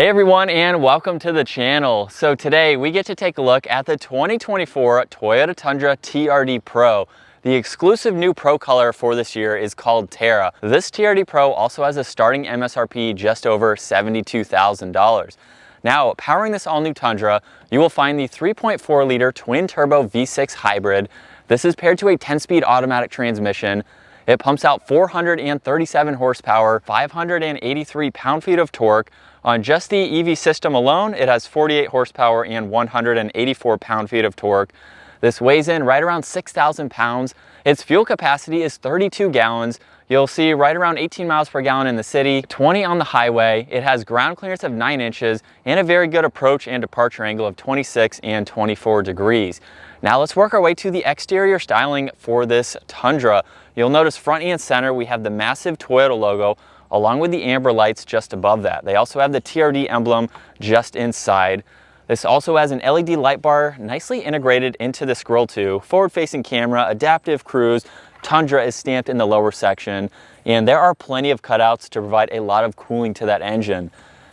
Hey everyone, and welcome to the channel. So today we get to take a look at the 2024 Toyota Tundra TRD Pro. The exclusive new Pro color for this year is called Terra. This TRD Pro also has a starting MSRP just over $72,000. Now, powering this all-new Tundra, you will find the 3.4-liter twin-turbo V6 hybrid. This is paired to a 10-speed automatic transmission. It pumps out 437 horsepower, 583 pound-feet of torque. On just the EV system alone, it has 48 horsepower and 184 pound-feet of torque. This weighs in right around 6,000 pounds. Its fuel capacity is 32 gallons. You'll see right around 18 miles per gallon in the city, 20 on the highway. It has ground clearance of 9 inches and a very good approach and departure angle of 26 and 24 degrees. Now let's work our way to the exterior styling for this Tundra. You'll notice front and center we have the massive Toyota logo along with the amber lights just above that. They also have the TRD emblem just inside. This also has an LED light bar nicely integrated into this grille too. Forward-facing camera, adaptive cruise, Tundra is stamped in the lower section, and there are plenty of cutouts to provide a lot of cooling to that engine.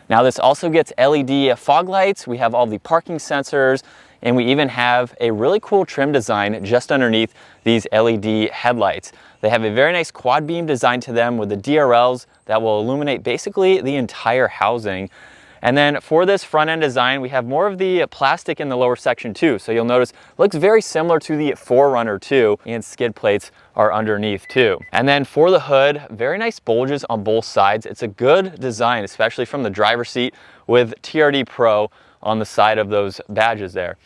Now this also gets LED fog lights, we have all the parking sensors, and we even have a really cool trim design just underneath these LED headlights. They have a very nice quad beam design to them with the DRLs that will illuminate basically the entire housing. And then for this front end design, we have more of the plastic in the lower section too. So you'll notice it looks very similar to the 4Runner 2, and skid plates are underneath too. And then for the hood, very nice bulges on both sides. It's a good design, especially from the driver's seat with TRD Pro on the side of those badges there.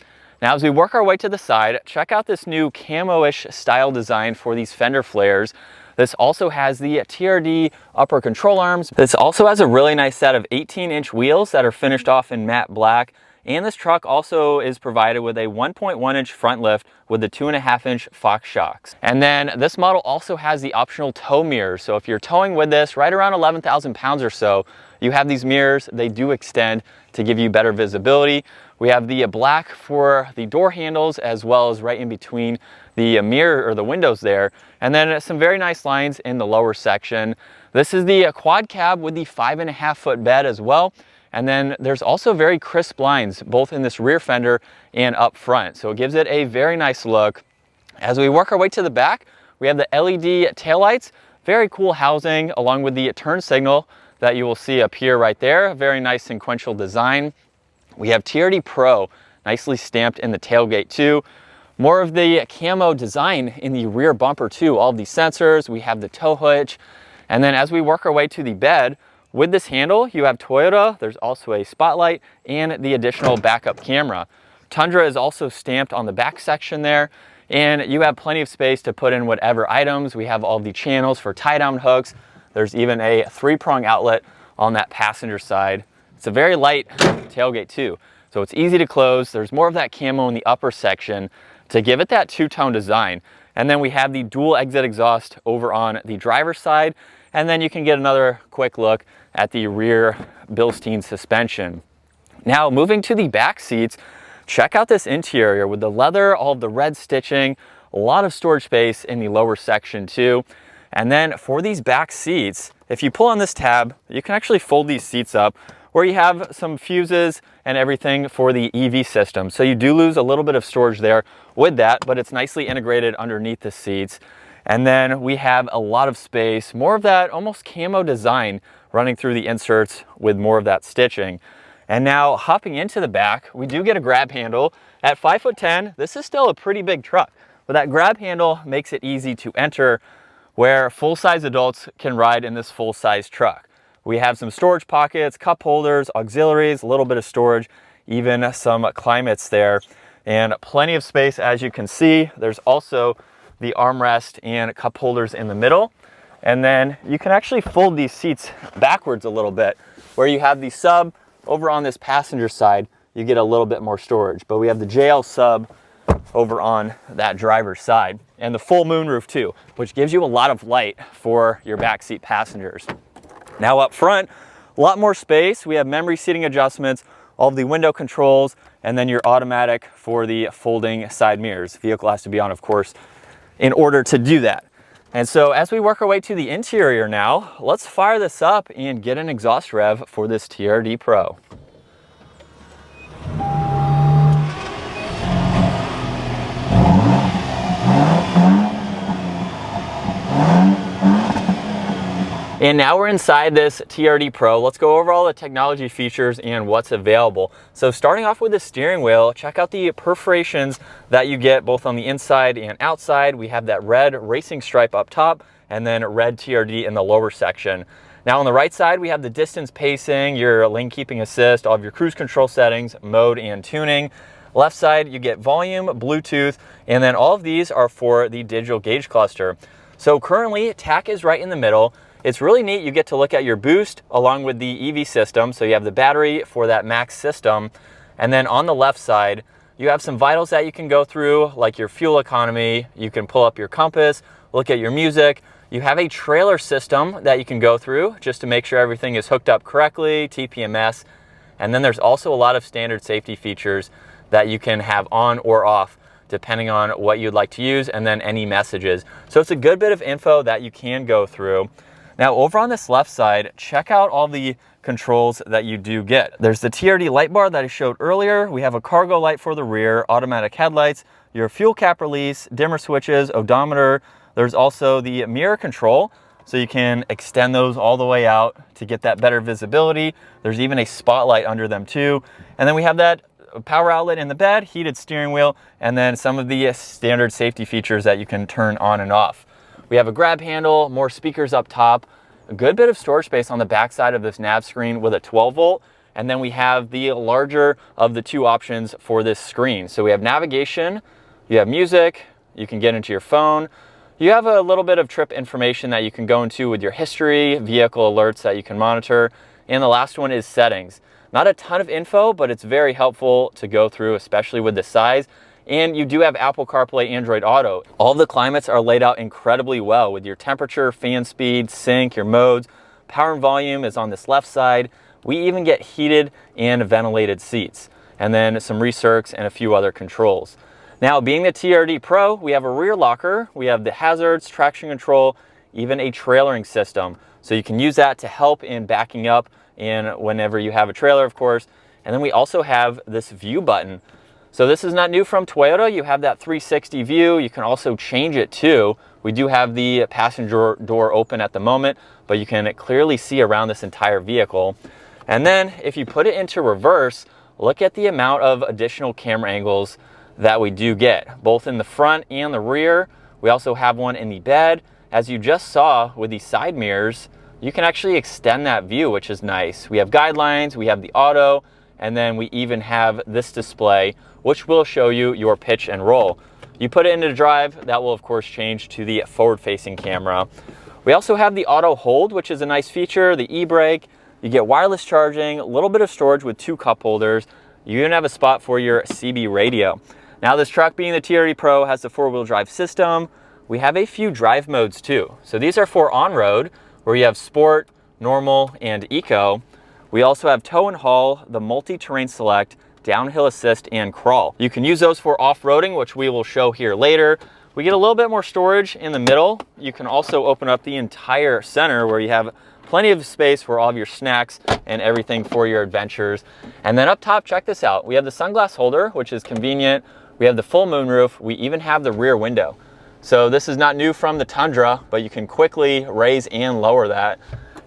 Now as we work our way to the side, check out this new camo-ish style design for these fender flares. This also has the TRD upper control arms. This also has a really nice set of 18-inch wheels that are finished off in matte black. And this truck also is provided with a 1.1-inch front lift with the 2.5-inch Fox shocks. And then this model also has the optional tow mirrors. So if you're towing with this right around 11,000 pounds or so, you have these mirrors. They do extend to give you better visibility. We have the black for the door handles as well as right in between the mirror or the windows there. And then some very nice lines in the lower section. This is the quad cab with the 5.5-foot bed as well. And then there's also very crisp lines both in this rear fender and up front. So it gives it a very nice look. As we work our way to the back, we have the LED taillights, very cool housing along with the turn signal that you will see up here right there. Very nice sequential design. We have TRD Pro nicely stamped in the tailgate too. More of the camo design in the rear bumper too. All of these sensors, we have the tow hitch. And then as we work our way to the bed, with this handle, you have Toyota. There's also a spotlight and the additional backup camera. Tundra is also stamped on the back section there, and you have plenty of space to put in whatever items. We have all the channels for tie-down hooks. There's even a 3-prong outlet on that passenger side. It's a very light tailgate too, so it's easy to close. There's more of that camo in the upper section to give it that two-tone design. And then we have the dual exit exhaust over on the driver's side. And then you can get another quick look at the rear Bilstein suspension. Now moving to the back seats, check out this interior with the leather, all of the red stitching, a lot of storage space in the lower section too. And then for these back seats, if you pull on this tab, you can actually fold these seats up where you have some fuses and everything for the EV system. So you do lose a little bit of storage there with that, but it's nicely integrated underneath the seats. And then we have a lot of space, more of that almost camo design running through the inserts with more of that stitching. And now hopping into the back, we do get a grab handle. At 5'10", this is still a pretty big truck, but that grab handle makes it easy to enter where full-size adults can ride in this full-size truck. We have some storage pockets, cup holders, auxiliaries, a little bit of storage, even some climates there, and plenty of space as you can see. There's also the armrest and cup holders in the middle. And then you can actually fold these seats backwards a little bit. Where you have the sub over on this passenger side, you get a little bit more storage. But we have the JL sub over on that driver's side. And the full moonroof too, which gives you a lot of light for your backseat passengers. Now up front, a lot more space. We have memory seating adjustments, all of the window controls, and then your automatic for the folding side mirrors. Vehicle has to be on, of course, in order to do that. And so as we work our way to the interior now, let's fire this up and get an exhaust rev for this TRD Pro. And now we're inside this TRD Pro. Let's go over all the technology features and what's available. So starting off with the steering wheel, check out the perforations that you get both on the inside and outside. We have that red racing stripe up top and then red TRD in the lower section. Now on the right side, we have the distance pacing, your lane keeping assist, all of your cruise control settings, mode and tuning. Left side, you get volume, Bluetooth, and then all of these are for the digital gauge cluster. So currently, TAC is right in the middle. It's really neat. You get to look at your boost along with the EV system. So you have the battery for that max system. And then on the left side, you have some vitals that you can go through, like your fuel economy. You can pull up your compass, look at your music. You have a trailer system that you can go through just to make sure everything is hooked up correctly, TPMS. And then there's also a lot of standard safety features that you can have on or off depending on what you'd like to use, and then any messages. So it's a good bit of info that you can go through. Now over on this left side, check out all the controls that you do get. There's the TRD light bar that I showed earlier. We have a cargo light for the rear, automatic headlights, your fuel cap release, dimmer switches, odometer. There's also the mirror control, so you can extend those all the way out to get that better visibility. There's even a spotlight under them too. And then we have that power outlet in the bed, heated steering wheel, and then some of the standard safety features that you can turn on and off. We have a grab handle, more speakers up top, a good bit of storage space on the back side of this nav screen with a 12 volt. And then we have the larger of the two options for this screen. So we have navigation, you have music, you can get into your phone. You have a little bit of trip information that you can go into with your history, vehicle alerts that you can monitor. And the last one is settings. Not a ton of info, but it's very helpful to go through, especially with the size. And you do have Apple CarPlay, Android Auto. All of the climates are laid out incredibly well with your temperature, fan speed, sync, your modes. Power and volume is on this left side. We even get heated and ventilated seats, and then some recircs and a few other controls. Now, being the TRD Pro, we have a rear locker, we have the hazards, traction control, even a trailering system. So you can use that to help in backing up and whenever you have a trailer, of course. And then we also have this view button. So this is not new from Toyota. You have that 360 view. You can also change it too. We do have the passenger door open at the moment, but you can clearly see around this entire vehicle. And then if you put it into reverse, look at the amount of additional camera angles that we do get, both in the front and the rear. We also have one in the bed. As you just saw with the side mirrors, you can actually extend that view, which is nice. We have guidelines, we have the auto, and then we even have this display, which will show you your pitch and roll. You put it into drive, that will of course change to the forward-facing camera. We also have the auto hold, which is a nice feature, the e-brake. You get wireless charging, a little bit of storage with 2 cup holders. You even have a spot for your CB radio. Now this truck, being the TRD Pro, has the 4-wheel drive system. We have a few drive modes too. So these are for on-road, where you have sport, normal, and eco. We also have tow and haul, the multi-terrain select, downhill assist, and crawl. You can use those for off-roading, which we will show here later. We get a little bit more storage in the middle. You can also open up the entire center where you have plenty of space for all of your snacks and everything for your adventures. And then up top, check this out. We have the sunglass holder, which is convenient. We have the full moonroof. We even have the rear window. So this is not new from the Tundra, but you can quickly raise and lower that.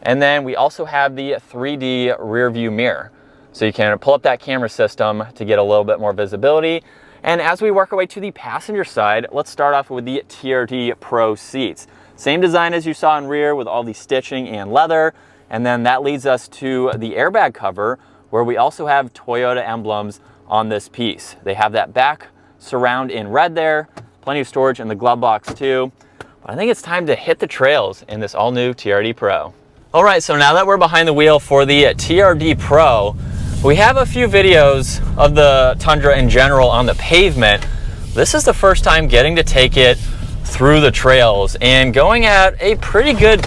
And then we also have the 3D rear view mirror. So you can pull up that camera system to get a little bit more visibility. And as we work our way to the passenger side, let's start off with the TRD Pro seats. Same design as you saw in rear with all the stitching and leather. And then that leads us to the airbag cover, where we also have Toyota emblems on this piece. They have that back surround in red there, plenty of storage in the glove box too. But I think it's time to hit the trails in this all new TRD Pro. All right, so now that we're behind the wheel for the TRD Pro, we have a few videos of the Tundra in general on the pavement. This is the first time getting to take it through the trails and going at a pretty good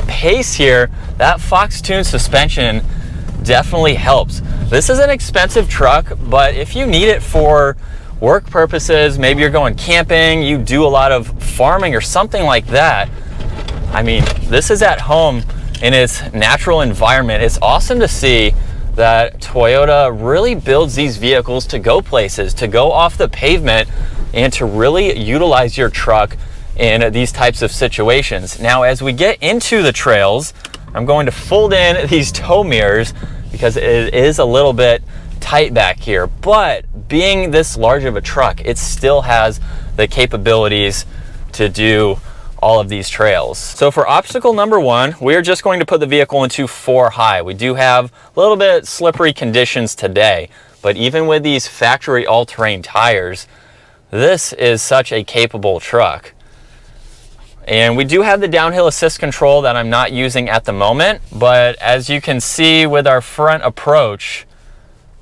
pace here. That Fox-tuned suspension definitely helps. This is an expensive truck, but if you need it for work purposes, maybe you're going camping, you do a lot of farming or something like that, I mean, this is at home in its natural environment. It's awesome to see that Toyota really builds these vehicles to go places, to go off the pavement, and to really utilize your truck in these types of situations. Now, as we get into the trails, I'm going to fold in these tow mirrors because it is a little bit tight back here, but being this large of a truck, it still has the capabilities to do all of these trails. So for obstacle number 1, we're just going to put the vehicle into 4 high. We do have a little bit slippery conditions today, but even with these factory all-terrain tires, this is such a capable truck. And we do have the downhill assist control that I'm not using at the moment, but as you can see with our front approach,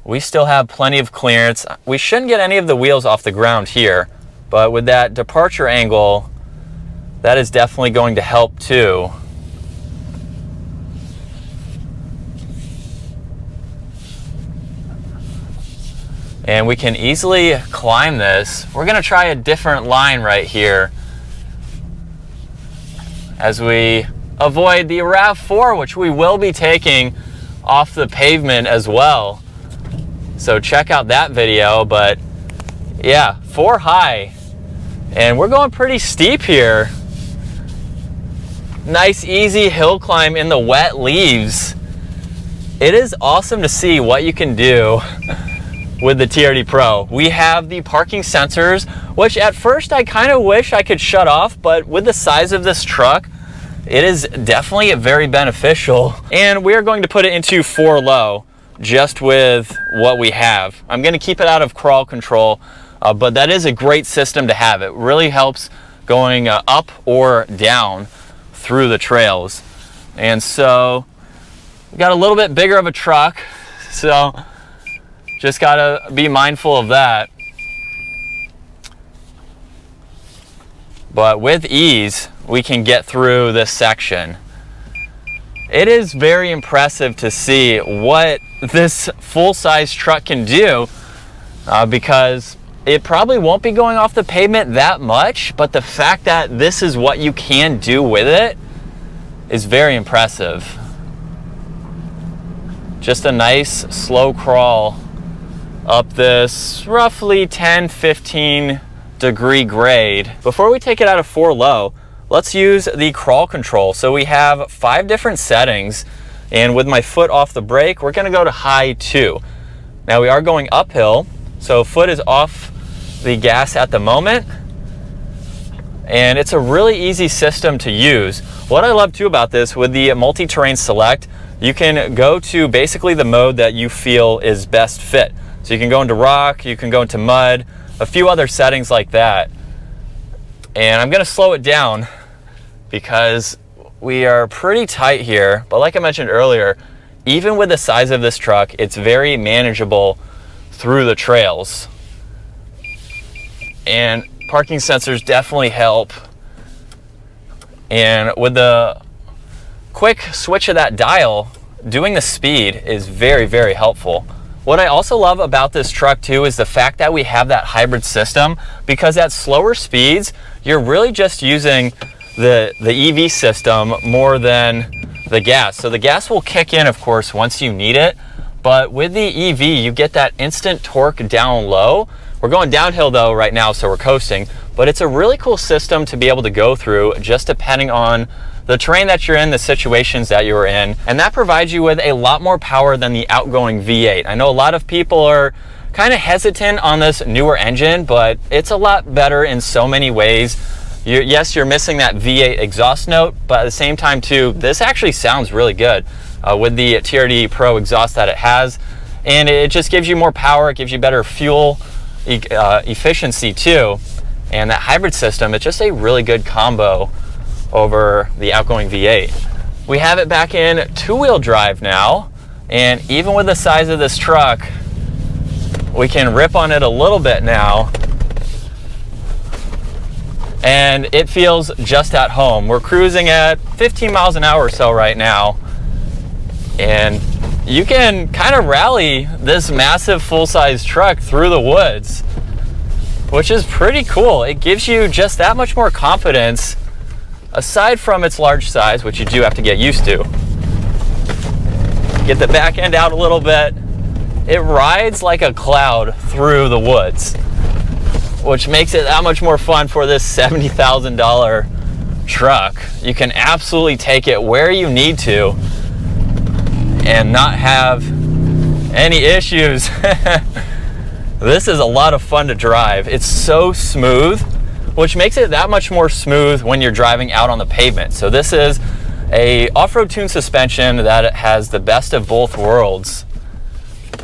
we still have plenty of clearance. We shouldn't get any of the wheels off the ground here, but with that departure angle, that is definitely going to help too. And we can easily climb this. We're gonna try a different line right here as we avoid the RAV4, which we will be taking off the pavement as well. So check out that video, but yeah, 4 high. And we're going pretty steep here. Nice easy hill climb in the wet leaves. It is awesome to see what you can do with the TRD Pro. We have the parking sensors, which at first I kind of wish I could shut off, but with the size of this truck, it is definitely very beneficial. And we're going to put it into 4 low, just with what we have. I'm gonna keep it out of crawl control, but that is a great system to have. It really helps going up or down through the trails. And so we got a little bit bigger of a truck, so just gotta be mindful of that. But with ease, we can get through this section. It is very impressive to see what this full-size truck can do because it probably won't be going off the pavement that much, but the fact that this is what you can do with it is very impressive. Just a nice slow crawl up this roughly 10-15 degree grade. Before we take it out of 4 low, let's use the crawl control. So we have 5 different settings, and with my foot off the brake, we're gonna go to high 2. Now we are going uphill, so foot is off the gas at the moment, and it's a really easy system to use. What I love too about this, with the multi-terrain select, you can go to basically the mode that you feel is best fit. So you can go into rock, you can go into mud, a few other settings like that. And I'm gonna slow it down because we are pretty tight here. But like I mentioned earlier, even with the size of this truck, it's very manageable through the trails. And parking sensors definitely help. And with the quick switch of that dial, doing the speed is very, very helpful. What I also love about this truck too is the fact that we have that hybrid system, because at slower speeds, you're really just using the EV system more than the gas. So the gas will kick in, of course, once you need it, but with the EV, you get that instant torque down low. We're going downhill though right now, so we're coasting, but it's a really cool system to be able to go through just depending on the terrain that you're in, the situations that you're in, and that provides you with a lot more power than the outgoing V8. I know a lot of people are kind of hesitant on this newer engine, but it's a lot better in so many ways. Yes, you're missing that V8 exhaust note, but at the same time too, this actually sounds really good with the TRD Pro exhaust that it has, and it just gives you more power, it gives you better fuel efficiency too, and that hybrid system, it's just a really good combo over the outgoing V8. We have it back in 2-wheel drive now, and even with the size of this truck, we can rip on it a little bit now, and it feels just at home. We're cruising at 15 miles an hour or so right now, and you can kind of rally this massive full-size truck through the woods, which is pretty cool. It gives you just that much more confidence, aside from its large size, which you do have to get used to. Get the back end out a little bit. It rides like a cloud through the woods, which makes it that much more fun for this $70,000 truck. You can absolutely take it where you need to and not have any issues. This is a lot of fun to drive. It's so smooth, which makes it that much more smooth when you're driving out on the pavement. So this is a off-road tuned suspension that has the best of both worlds,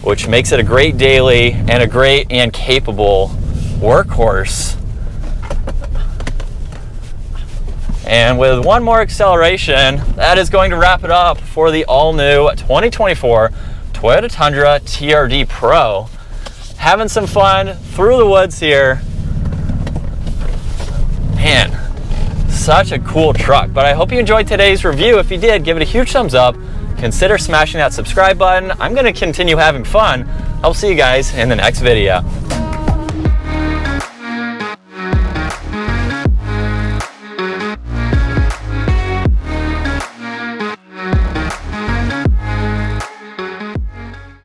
which makes it a great daily and a great and capable workhorse. And with one more acceleration, that is going to wrap it up for the all-new 2024 Toyota Tundra TRD Pro. Having some fun through the woods here. Man, such a cool truck. But I hope you enjoyed today's review. If you did, give it a huge thumbs up. Consider smashing that subscribe button. I'm going to continue having fun. I'll see you guys in the next video.